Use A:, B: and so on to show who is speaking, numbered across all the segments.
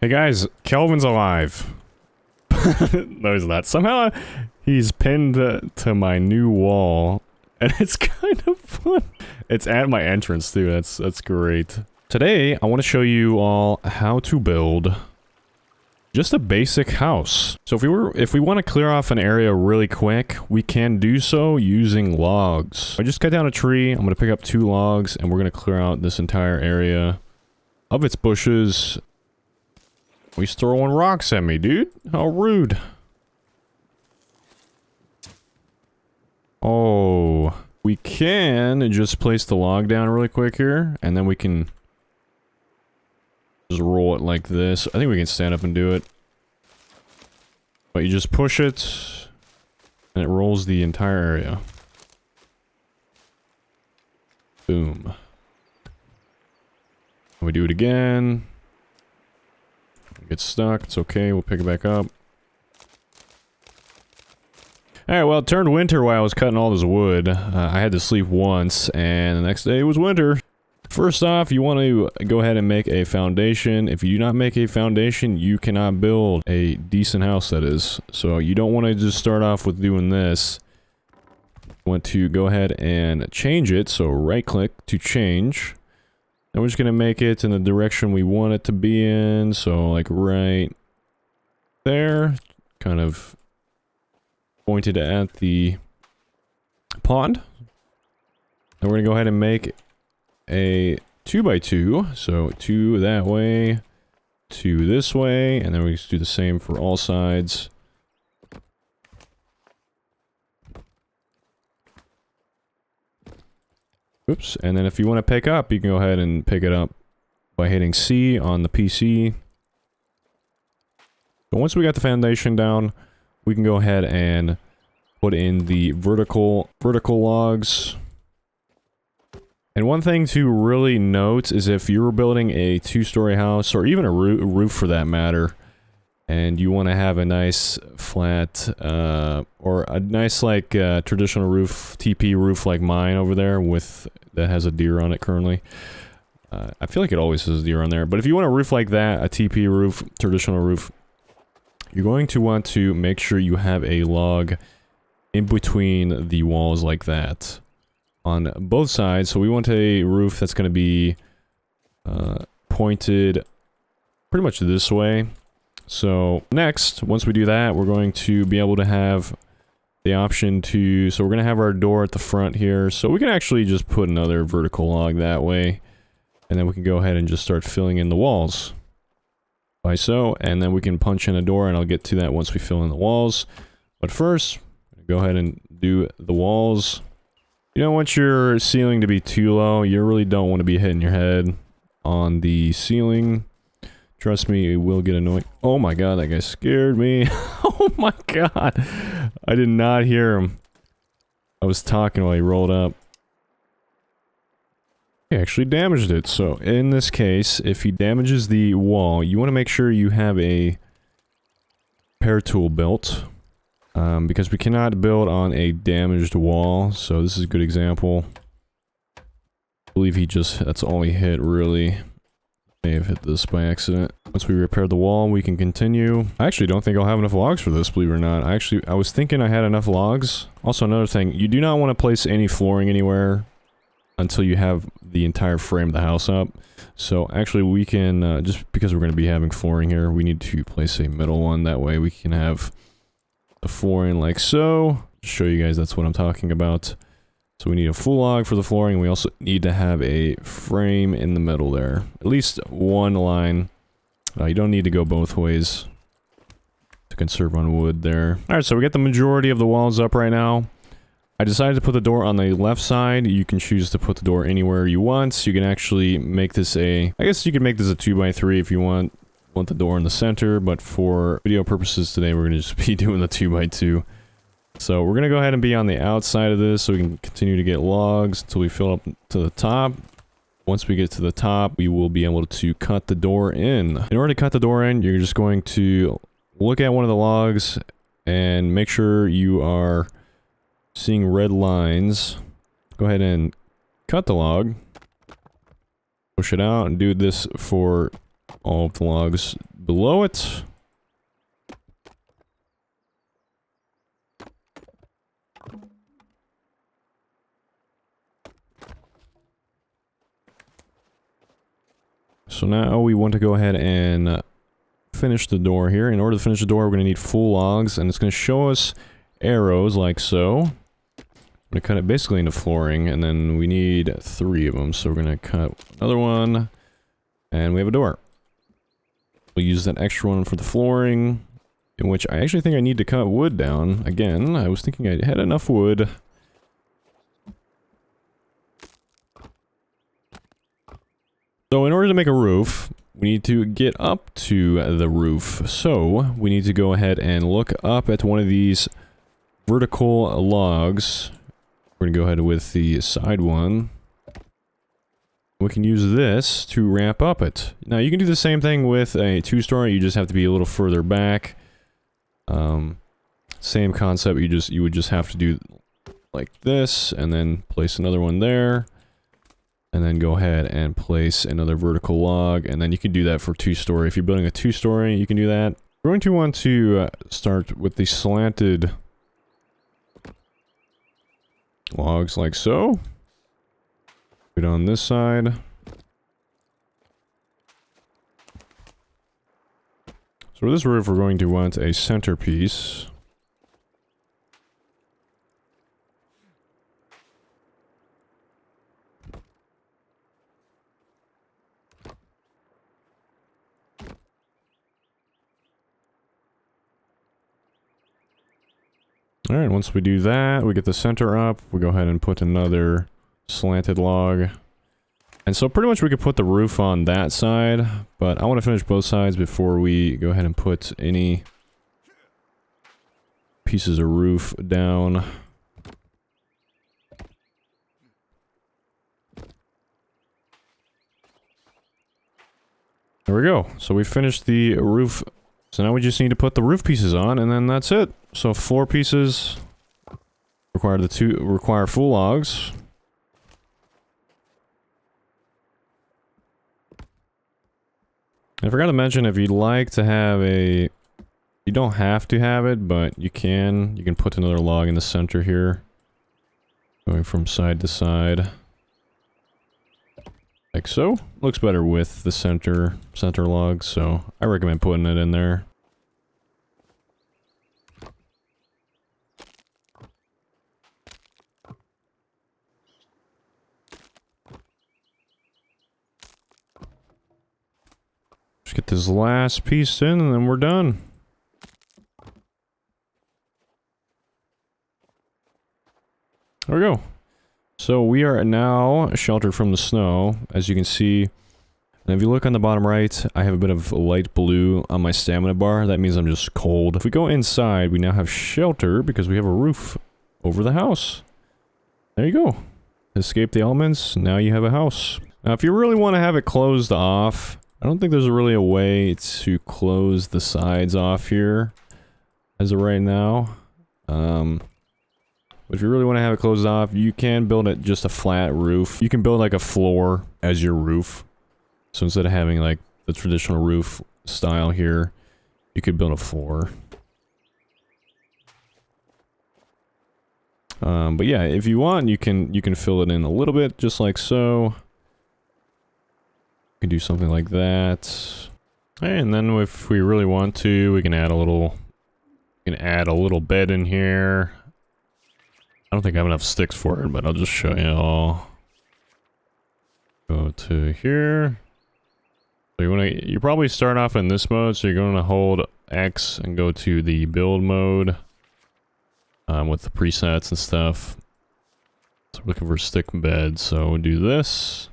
A: Hey guys, Kelvin's alive. No, he's not. Somehow he's pinned to my new wall, and it's kind of fun. It's at my entrance too. That's great. Today, I want to show you all how to build just a basic house. So if we want to clear off an area really quick, we can do so using logs. I just cut down a tree. I'm gonna pick up 2 logs, and we're gonna clear out this entire area of its bushes. He's throwing rocks at me, dude. How rude. Oh, we can just place the log down really quick here, and then we can just roll it like this. I think we can stand up and do it. But you just push it, and it rolls the entire area. Boom. And we do it again. Get stuck, it's okay, we'll pick it back up. Alright, well, it turned winter while I was cutting all this wood. I had to sleep once, and the next day it was winter. First off, you want to go ahead and make a foundation. If you do not make a foundation, you cannot build a decent house, that is. So you don't want to just start off with doing this. You want to go ahead and change it, so right-click to change. And we're just gonna make it in the direction we want it to be in, so like right there, kind of pointed at the pond. And we're gonna go ahead and make a 2x2, so 2 that way, 2 this way, and then we just do the same for all sides. Oops, and then if you want to pick up, you can go ahead and pick it up by hitting C on the PC. But once we got the foundation down, we can go ahead and put in the vertical logs. And one thing to really note is if you're building a 2-story house, or even a roof for that matter, and you want to have a nice flat, or a nice like traditional roof, TP roof like mine over there that has a deer on it currently. I feel like it always has a deer on there, but if you want a roof like that, a TP roof, traditional roof, you're going to want to make sure you have a log in between the walls like that on both sides. So we want a roof that's going to be pointed pretty much this way. So next, once we do that, we're going to be able to have the option to, so we're going to have our door at the front here, so we can actually just put another vertical log that way, and then we can go ahead and just start filling in the walls. By so, and then we can punch in a door, and I'll get to that once we fill in the walls. But first, go ahead and do the walls. You don't want your ceiling to be too low, you really don't want to be hitting your head on the ceiling. Trust me, it will get annoying. Oh my god, that guy scared me. Oh my god. I did not hear him. I was talking while he rolled up. He actually damaged it. So, in this case, if he damages the wall, you want to make sure you have a repair tool built. Because we cannot build on a damaged wall. So, this is a good example. I believe that's all he hit, really. May have hit this by accident. Once we repair the wall, we can continue. I actually don't think I'll have enough logs for this, believe it or not. I was thinking I had enough logs. Also, another thing, you do not want to place any flooring anywhere until you have the entire frame of the house up. So, actually, we can, just because we're going to be having flooring here, we need to place a middle one. That way we can have the flooring like so. Just show you guys that's what I'm talking about. So we need a full log for the flooring, and we also need to have a frame in the middle there. At least one line. You don't need to go both ways to conserve on wood there. Alright, so we got the majority of the walls up right now. I decided to put the door on the left side. You can choose to put the door anywhere you want. You can actually make this I guess you could make this a 2x3 if you want the door in the center, but for video purposes today, we're going to just be doing the 2x2. So we're going to go ahead and be on the outside of this so we can continue to get logs until we fill up to the top. Once we get to the top, we will be able to cut the door in. In order to cut the door in, you're just going to look at one of the logs and make sure you are seeing red lines. Go ahead and cut the log. Push it out and do this for all of the logs below it. So now we want to go ahead and finish the door here. In order to finish the door, we're going to need full logs, and it's going to show us arrows like so. I'm going to cut it basically into flooring, and then we need 3 of them. So we're going to cut another one, and we have a door. We'll use that extra one for the flooring, in which I actually think I need to cut wood down. Again, I was thinking I had enough wood. So in order to make a roof, we need to get up to the roof. So we need to go ahead and look up at one of these vertical logs. We're gonna go ahead with the side one. We can use this to ramp up it. Now you can do the same thing with a 2-story, you just have to be a little further back. Same concept, you would just have to do like this, and then place another one there. And then go ahead and place another vertical log, and then you can do that for 2-story. If you're building a 2-story, you can do that. We're going to want to start with the slanted logs like so. Put it on this side. So for this roof, we're going to want a centerpiece. Alright, once we do that, we get the center up, we go ahead and put another slanted log. And so pretty much we could put the roof on that side, but I want to finish both sides before we go ahead and put any pieces of roof down. There we go. So we finished the roof. So now we just need to put the roof pieces on, and then that's it. So 4 pieces require full logs. I forgot to mention, if you'd like to have a, you don't have to have it, but you can put another log in the center here, going from side to side, like so. Looks better with the center log, so I recommend putting it in there. Just get this last piece in, and then we're done. There we go. So we are now sheltered from the snow, as you can see. And if you look on the bottom right, I have a bit of light blue on my stamina bar. That means I'm just cold. If we go inside, we now have shelter because we have a roof over the house. There you go. Escape the elements, now you have a house. Now if you really want to have it closed off, I don't think there's really a way to close the sides off here as of right now. But if you really want to have it closed off, you can build it just a flat roof. You can build like a floor as your roof. So instead of having like the traditional roof style here, you could build a floor. But yeah, if you want, you can fill it in a little bit, just like so. You can do something like that. And then if we really want to, we can add a little bed in here. I don't think I have enough sticks for it, but I'll just show you all. Go to here. So you probably start off in this mode, so you're going to hold X and go to the build mode with the presets and stuff. So we're looking for stick bed, so we'll do this.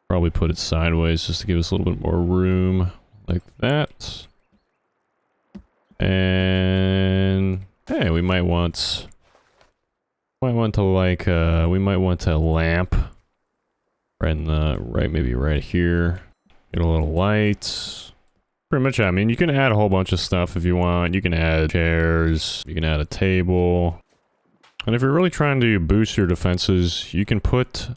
A: Probably put it sideways just to give us a little bit more room, like that. And hey, we might want a lamp maybe right here. Get a little light. Pretty much, I mean, you can add a whole bunch of stuff if you want. You can add chairs, you can add a table. And if you're really trying to boost your defenses, you can put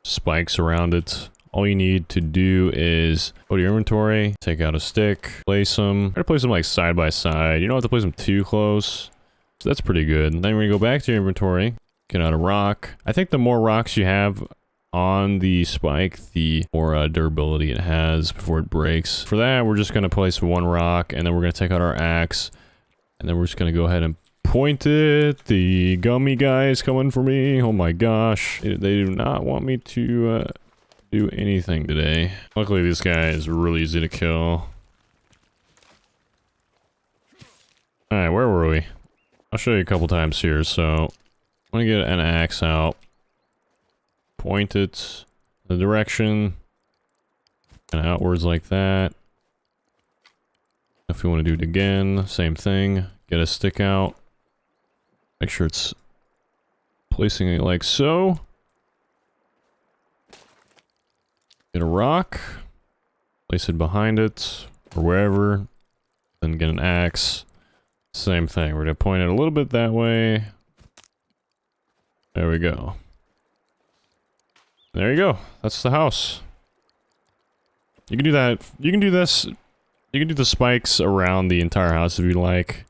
A: spikes around it, all you need to do is go to your inventory, take out a stick, place them. Try to place them like side by side. You don't have to place them too close. So that's pretty good. And then when you go back to your inventory, get out a rock. I think the more rocks you have on the spike, the more durability it has before it breaks. For that, we're just going to place one rock, and then we're going to take out our axe, and then we're just going to go ahead and point it. The gummy guy is coming for me. Oh my gosh. They do not want me to do anything today. Luckily, this guy is really easy to kill. Alright, where were we? I'll show you a couple times here. So, I'm going to get an axe out. Point it the direction. And outwards like that. If you want to do it again, same thing. Get a stick out. Make sure it's placing it like so. Get a rock. Place it behind it. Or wherever. Then get an axe. Same thing. We're going to point it a little bit that way. There we go. There you go. That's the house. You can do that. You can do this. You can do the spikes around the entire house if you like.